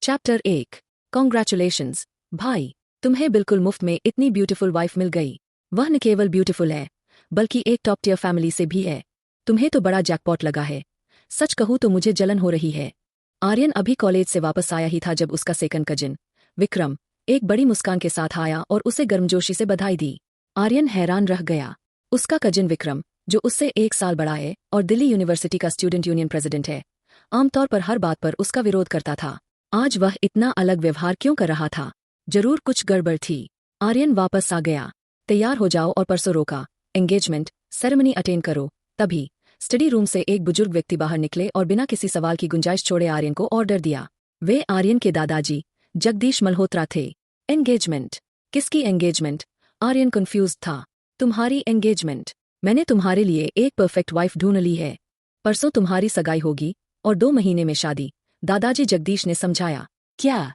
Chapter 1। Congratulations भाई, तुम्हें बिल्कुल मुफ्त में इतनी ब्यूटीफुल वाइफ मिल गई। वह न केवल ब्यूटीफुल है बल्कि एक टॉप टियर फैमिली से भी है। तुम्हें तो बड़ा जैकपॉट लगा है। सच कहूँ तो मुझे जलन हो रही है। आर्यन अभी कॉलेज से वापस आया ही था जब उसका सेकंड कजिन विक्रम एक बड़ी मुस्कान के साथ आया और उसे गर्मजोशी से बधाई दी। आर्यन हैरान रह गया। उसका कजिन विक्रम, जो उससे 1 साल बड़ा है और दिल्ली यूनिवर्सिटी का स्टूडेंट यूनियन प्रेसिडेंट है, आमतौर पर हर बात पर उसका विरोध करता था। आज वह इतना अलग व्यवहार क्यों कर रहा था? जरूर कुछ गड़बड़ थी। आर्यन वापस आ गया। तैयार हो जाओ और परसों रोका एंगेजमेंट सेरेमनी अटेंड करो। तभी स्टडी रूम से एक बुजुर्ग व्यक्ति बाहर निकले और बिना किसी सवाल की गुंजाइश छोड़े आर्यन को ऑर्डर दिया। वे आर्यन के दादाजी जगदीश मल्होत्रा थे। एंगेजमेंट? किसकी एंगेजमेंट? आर्यन कंफ्यूज था। तुम्हारी एंगेजमेंट। मैंने तुम्हारे लिए एक परफेक्ट वाइफ ढूंढ ली है। परसों तुम्हारी सगाई होगी और 2 महीने में शादी, दादाजी जगदीश ने समझाया। क्या?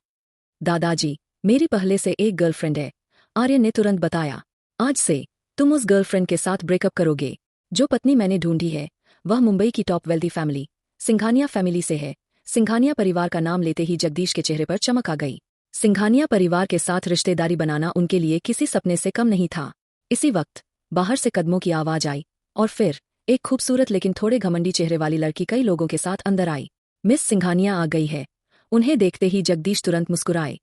दादाजी, मेरी पहले से एक गर्लफ्रेंड है, आर्यन ने तुरंत बताया। आज से तुम उस गर्लफ्रेंड के साथ ब्रेकअप करोगे। जो पत्नी मैंने ढूंढी है वह मुंबई की top wealthy family Singhania family से है। सिंघानिया परिवार का नाम लेते ही जगदीश के चेहरे पर चमक आ गई। सिंघानिया परिवार के साथ रिश्तेदारी बनाना उनके लिए किसी सपने से कम नहीं था। इसी वक्त बाहर से कदमों की आवाज आई और फिर एक खूबसूरत लेकिन थोड़े घमंडी चेहरे वाली लड़की कई लोगों के साथ अंदर आई। मिस सिंघानिया आ गई है। उन्हें देखते ही जगदीश तुरंत मुस्कुराए।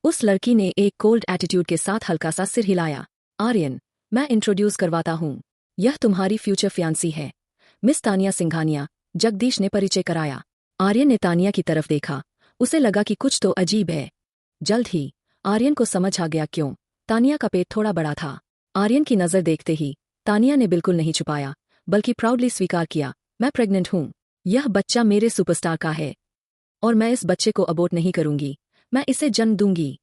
उस लड़की ने एक कोल्ड एटीट्यूड के साथ हल्का सा सिर हिलाया। आर्यन, मैं इंट्रोड्यूस करवाता हूँ। यह तुम्हारी फ्यूचर फियांसी है, मिस तानिया सिंघानिया, जगदीश ने परिचय कराया। आर्यन ने तानिया की तरफ देखा। उसे लगा कि कुछ तो अजीब है। जल्द ही आर्यन को समझ आ गया क्यों। तानिया का पेट थोड़ा बड़ा था। आर्यन की नजर देखते ही तानिया ने बिल्कुल नहीं छुपाया बल्कि प्राउडली स्वीकार किया, मैं प्रेग्नेंट हूँ। यह बच्चा मेरे सुपरस्टार का है और मैं इस बच्चे को अबॉर्ट नहीं करूंगी, मैं इसे जन्म दूंगी।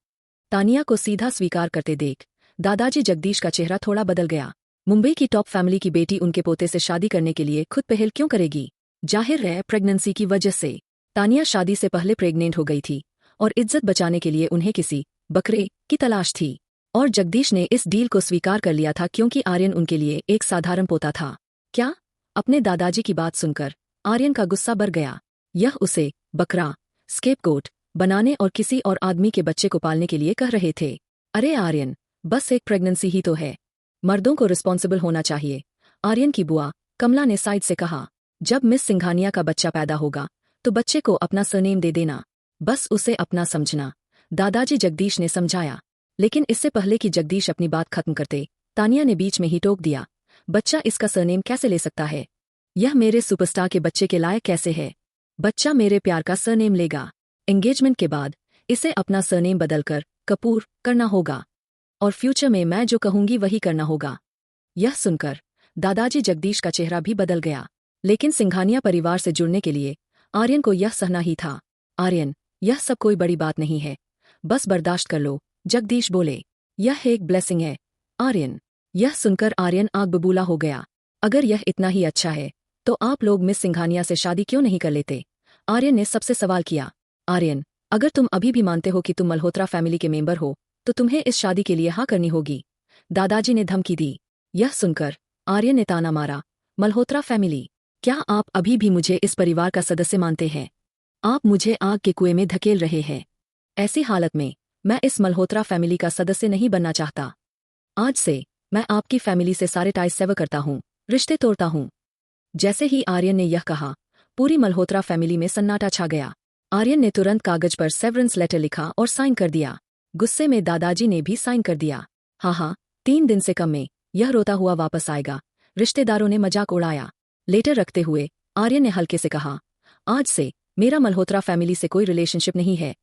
तानिया को सीधा स्वीकार करते देख दादाजी जगदीश का चेहरा थोड़ा बदल गया। मुंबई की टॉप फैमिली की बेटी उनके पोते से शादी करने के लिए खुद पहल क्यों करेगी? जाहिर है प्रेगनेंसी की वजह से। तानिया शादी से पहले प्रेग्नेंट हो गई थी और इज्जत बचाने के लिए उन्हें किसी बकरे की तलाश थी। और जगदीश ने इस डील को स्वीकार कर लिया था क्योंकि आर्यन उनके लिए एक साधारण पोता था। क्या? अपने दादाजी की बात सुनकर आर्यन का गुस्सा बढ़ गया। यह उसे बकरा, स्केपगोट बनाने और किसी और आदमी के बच्चे को पालने के लिए कह रहे थे। अरे आर्यन, बस एक प्रेगनेंसी ही तो है, मर्दों को रिस्पॉन्सिबल होना चाहिए। आर्यन की बुआ कमला ने साइड से कहा। जब मिस सिंघानिया का बच्चा पैदा होगा तो बच्चे को अपना सरनेम दे देना, बस उसे अपना समझना, दादाजी जगदीश ने समझाया। लेकिन इससे पहले कि जगदीश अपनी बात खत्म करते, तानिया ने बीच में ही टोक दिया। बच्चा इसका सरनेम कैसे ले सकता है? यह मेरे सुपरस्टार के बच्चे के लायक कैसे है? बच्चा मेरे प्यार का सरनेम लेगा। एंगेजमेंट के बाद इसे अपना सरनेम बदलकर कपूर करना होगा और फ्यूचर में मैं जो कहूंगी वही करना होगा। यह सुनकर दादाजी जगदीश का चेहरा भी बदल गया। लेकिन सिंघानिया परिवार से जुड़ने के लिए आर्यन को यह सहना ही था। आर्यन, यह सब कोई बड़ी बात नहीं है, बस बर्दाश्त कर लो, जगदीश बोले। यह एक ब्लेसिंग है आर्यन। यह सुनकर आर्यन आग बबूला हो गया। अगर यह इतना ही अच्छा है तो आप लोग मिस सिंघानिया से शादी क्यों नहीं कर लेते? आर्यन ने सबसे सवाल किया। आर्यन, अगर तुम अभी भी मानते हो कि तुम मल्होत्रा फैमिली के मेंबर हो तो तुम्हें इस शादी के लिए हाँ करनी होगी, दादाजी ने धमकी दी। यह सुनकर आर्यन ने ताना मारा। मल्होत्रा फैमिली? क्या आप अभी भी मुझे इस परिवार का सदस्य मानते हैं? आप मुझे आग के कुएं में धकेल रहे हैं। ऐसी हालत में मैं इस मल्होत्रा फैमिली का सदस्य नहीं बनना चाहता। आज से मैं आपकी फैमिली से सारे टाइज सेवर करता हूँ, रिश्ते तोड़ता हूँ। जैसे ही आर्यन ने यह कहा, पूरी मल्होत्रा फैमिली में सन्नाटा छा गया। आर्यन ने तुरंत कागज पर सेवरेंस लेटर लिखा और साइन कर दिया। गुस्से में दादाजी ने भी साइन कर दिया। हाँ, 3 दिन से कम में यह रोता हुआ वापस आएगा, रिश्तेदारों ने मजाक उड़ाया। लेटर रखते हुए आर्यन ने हल्के से कहा, आज से मेरा मल्होत्रा फैमिली से कोई रिलेशनशिप नहीं है।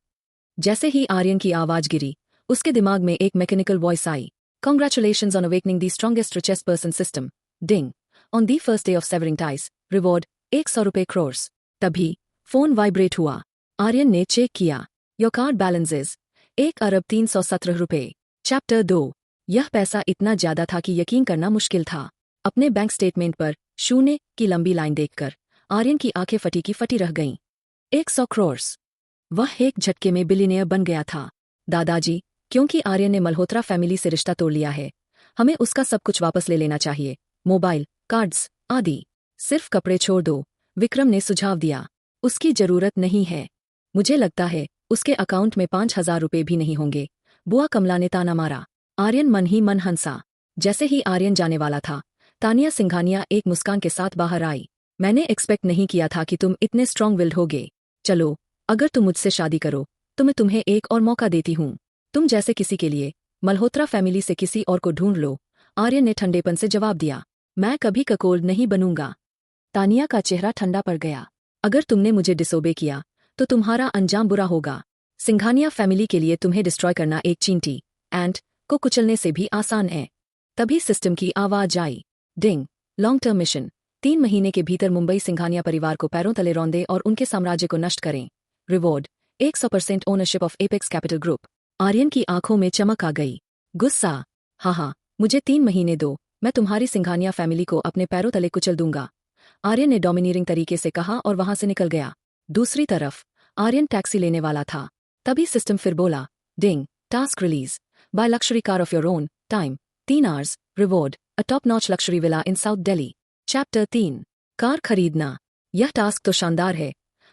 जैसे ही आर्यन की आवाज गिरी, उसके दिमाग में एक mechanical voice I. Congratulations on awakening the strongest richest person system. Ding. On the first day of severing ties. Reward 100 रुपए crores. तभी फोन वाइब्रेट हुआ। आर्यन ने चेक किया। Your card balance is 1,317 रुपए। चैप्टर 2। यह पैसा इतना ज्यादा था कि यकीन करना मुश्किल था। अपने बैंक स्टेटमेंट पर शून्य की लंबी लाइन देखकर आर्यन की आंखें फटी की फटी रह गईं। 100 crores। वह एक झटके में बिलियनियर बन गया था। दादाजी, क्योंकि आर्यन ने मल्होत्रा फैमिली से रिश्ता तोड़ लिया है, हमें उसका सब कुछ वापस ले लेना चाहिए, मोबाइल, कार्ड्स आदि। सिर्फ कपड़े छोड़ दो, विक्रम ने सुझाव दिया। उसकी जरूरत नहीं है। मुझे लगता है उसके अकाउंट में 5,000 रुपये भी नहीं होंगे। बुआ कमला ने ताना मारा। आर्यन मन ही मन हंसा। जैसे ही आर्यन जाने वाला था, तानिया सिंघानिया एक मुस्कान के साथ बाहर आई। मैंने एक्सपेक्ट नहीं किया था कि तुम इतने स्ट्रॉन्ग विल्ड होगे। चलो, अगर तुम मुझसे शादी करो तो मैं तुम्हें एक और मौका देती हूँ। तुम जैसे किसी के लिए मल्होत्रा फैमिली से किसी और को ढूंढ लो। आर्यन ने ठंडेपन से जवाब दिया। मैं कभी ककोल्ड नहीं बनूंगा। तानिया का चेहरा ठंडा पड़ गया। अगर तुमने मुझे डिसोबे किया तो तुम्हारा अंजाम बुरा होगा। सिंघानिया फैमिली के लिए तुम्हें डिस्ट्रॉय करना एक चींटी एंट को कुचलने से भी आसान है। तभी सिस्टम की आवाज आई। डिंग। Long term mission. 3 महीने के भीतर मुंबई सिंघानिया परिवार को पैरों तले रौंदे और उनके साम्राज्य को नष्ट करें। Reward 100% ownership of Apex Capital Group. Aryan की आंखों में चमक आ गई। गुस्सा। हाँ, मुझे 3 महीने दो, मैं तुम्हारी सिंघानिया फैमिली को अपने पैरों तले कुचल दूंगा। आर्यन ने डोमिनियरिंग तरीके से कहा और वहां से निकल गया। दूसरी तरफ आर्यन टैक्सी लेने वाला था, तभी सिस्टम फिर बोला। Ding. Task release. Buy luxury car of your own time. 3 hours. Reward a top notch luxury villa in south Delhi. Chapter 3। Car खरीदना। यह टास्क तो शानदार है।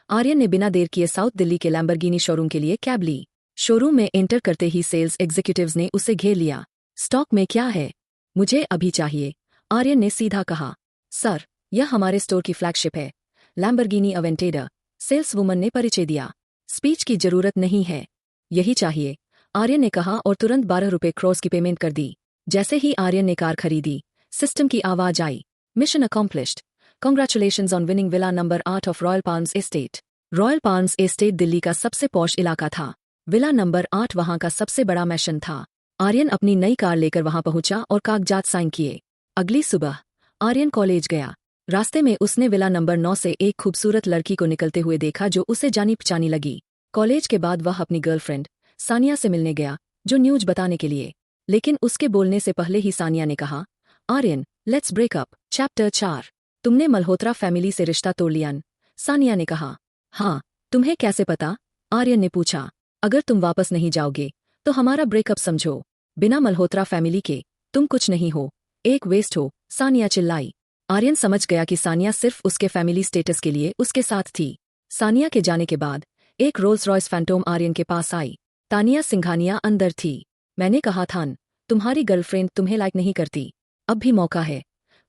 आर्यन ने बिना देर किए साउथ दिल्ली के लैम्बोर्गिनी शोरूम के लिए कैब ली। शोरूम में एंटर करते ही सेल्स एग्जीक्यूटिव्स ने उसे घेर लिया। स्टॉक में क्या है? मुझे अभी चाहिए, आर्यन ने सीधा कहा। सर, यह हमारे स्टोर की फ्लैगशिप है, लैम्बोर्गिनी अवेंटेडर। सेल्स वुमन ने परिचय दिया। स्पीच की जरूरत नहीं है, यही चाहिए, आर्यन ने कहा और तुरंत 12 रुपये क्रॉस की पेमेंट कर दी। जैसे ही आर्यन ने कार खरीदी, सिस्टम की आवाज आई। Mission accomplished. Congratulations on winning villa number 8 of royal palms estate. Royal palms estate Delhi का सबसे पॉश इलाका था। विला नंबर 8 वहां का सबसे बड़ा मैशन था। आर्यन अपनी नई कार लेकर वहां पहुंचा और कागजात साइन किए। अगली सुबह आर्यन कॉलेज गया। रास्ते में उसने विला नंबर 9 से एक खूबसूरत लड़की को निकलते हुए देखा जो उसे जानी पहचानी लगी। कॉलेज के बाद वह अपनी गर्लफ्रेंड सानिया से मिलने गया, जो न्यूज बताने के लिए। लेकिन उसके बोलने से पहले ही सानिया ने कहा, Aryan, let's break up. Chapter 4। तुमने मल्होत्रा फैमिली से रिश्ता तोड़ लिया? सानिया ने कहा। हाँ, तुम्हें कैसे पता? आर्यन ने पूछा। अगर तुम वापस नहीं जाओगे तो हमारा ब्रेकअप समझो। बिना मल्होत्रा फैमिली के तुम कुछ नहीं हो, एक वेस्ट हो, सानिया चिल्लाई। आर्यन समझ गया कि सानिया सिर्फ उसके फैमिली स्टेटस के लिए उसके साथ थी। सानिया के जाने के बाद एक रोल्स रॉयस फैंटोम आर्यन के पास आई। तानिया सिंघानिया अंदर थी। मैंने कहा था न, तुम्हारी गर्लफ्रेंड तुम्हें लाइक नहीं करती। अब भी मौका है,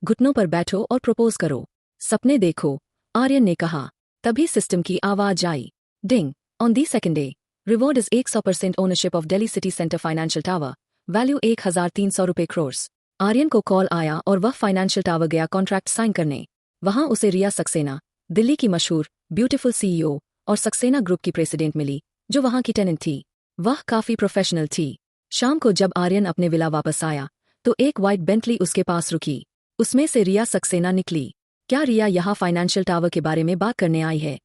घुटनों पर बैठो और प्रपोज करो, सपने देखो, आर्यन ने कहा। तभी सिस्टम की आवाज आई। Ding. On the second day, reward is 100% ownership of Delhi city centre financial tower. Value 1,300 रुपये क्रोर्स। आर्यन को कॉल आया और वह फाइनेंशियल टावर गया कॉन्ट्रैक्ट साइन करने। वहां उसे रिया सक्सेना, दिल्ली की मशहूर ब्यूटीफुल सीईओ और सक्सेना ग्रुप की प्रेसिडेंट मिली, जो वहां की टेनेंट थी। वह काफी प्रोफेशनल थी। शाम को जब आर्यन अपने विला वापस आया तो एक व्हाइट बेंटली उसके पास रुकी। उसमें से रिया सक्सेना निकली। क्या रिया यहाँ फाइनेंशियल टावर के बारे में बात करने आई है?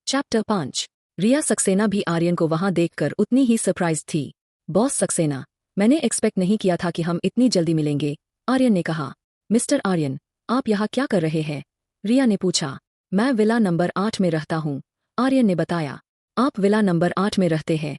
चैप्टर 5। रिया सक्सेना भी आर्यन को वहां देखकर उतनी ही सरप्राइज थी। बॉस सक्सेना, मैंने एक्सपेक्ट नहीं किया था कि हम इतनी जल्दी मिलेंगे, आर्यन ने कहा। मिस्टर आर्यन, आप यहाँ क्या कर रहे हैं? रिया ने पूछा। मैं विला नंबर 8 में रहता हूँ, आर्यन ने बताया। आप विला नंबर 8 में रहते हैं?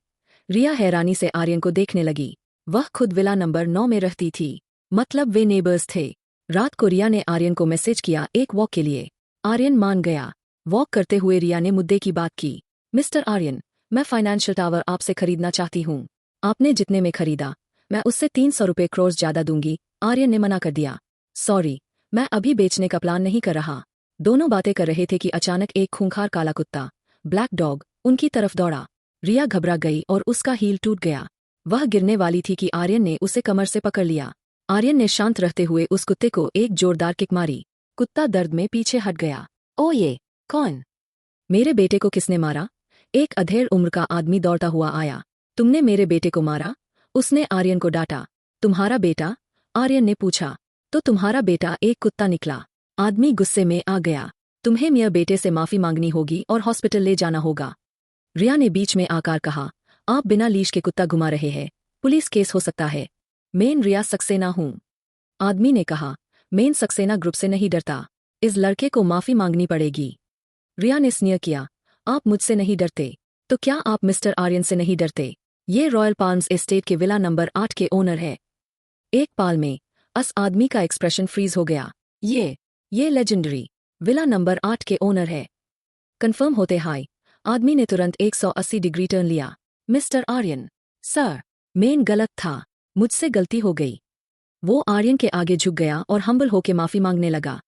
रिया हैरानी से आर्यन को देखने लगी। वह खुद विला नंबर 9 में रहती थी, मतलब वे नेबर्स थे। रात को रिया ने आर्यन को मैसेज किया एक वॉक के लिए। आर्यन मान गया। वॉक करते हुए रिया ने मुद्दे की बात की। मिस्टर आर्यन, मैं फाइनेंशियल टावर आपसे खरीदना चाहती हूँ। आपने जितने में खरीदा, मैं उससे 300 रुपये क्रोर्स ज्यादा दूंगी, आर्यन ने मना कर दिया। सॉरी, मैं अभी बेचने का प्लान नहीं कर रहा। दोनों बातें कर रहे थे कि अचानक एक खूंखार काला कुत्ता, ब्लैक डॉग, उनकी तरफ दौड़ा। रिया घबरा गई और उसका हील टूट गया। वह गिरने वाली थी कि आर्यन ने उसे कमर से पकड़ लिया। आर्यन ने शांत रहते हुए उस कुत्ते को एक जोरदार किक मारी। कुत्ता दर्द में पीछे हट गया। ओ ये कौन? मेरे बेटे को किसने मारा? एक अधेड़ उम्र का आदमी दौड़ता हुआ आया। तुमने मेरे बेटे को मारा? उसने आर्यन को डांटा। तुम्हारा बेटा? आर्यन ने पूछा। तो तुम्हारा बेटा एक कुत्ता निकला। आदमी गुस्से में आ गया। तुम्हें मेरे बेटे से माफी मांगनी होगी और हॉस्पिटल ले जाना होगा। रिया ने बीच में आकर कहा, आप बिना लीश के कुत्ता घुमा रहे हैं, पुलिस केस हो सकता है। मैं रिया सक्सेना हूँ, आदमी ने कहा। मैं सक्सेना ग्रुप से नहीं डरता, इस लड़के को माफी मांगनी पड़ेगी। रिया ने स्नेह किया। आप मुझसे नहीं डरते, तो क्या आप मिस्टर आर्यन से नहीं डरते? ये रॉयल पाल्म्स एस्टेट के विला नंबर 8 के ओनर है। एक पाल में अस आदमी का एक्सप्रेशन फ्रीज हो गया। ये लेजेंडरी विला नंबर 8 के ओनर है। कंफर्म होते हाय, आदमी ने तुरंत 180 डिग्री टर्न लिया। मिस्टर आर्यन, सर, मेन गलत था, मुझसे गलती हो गई। वो आर्यन के आगे झुक गया और हम्बल होके माफी मांगने लगा।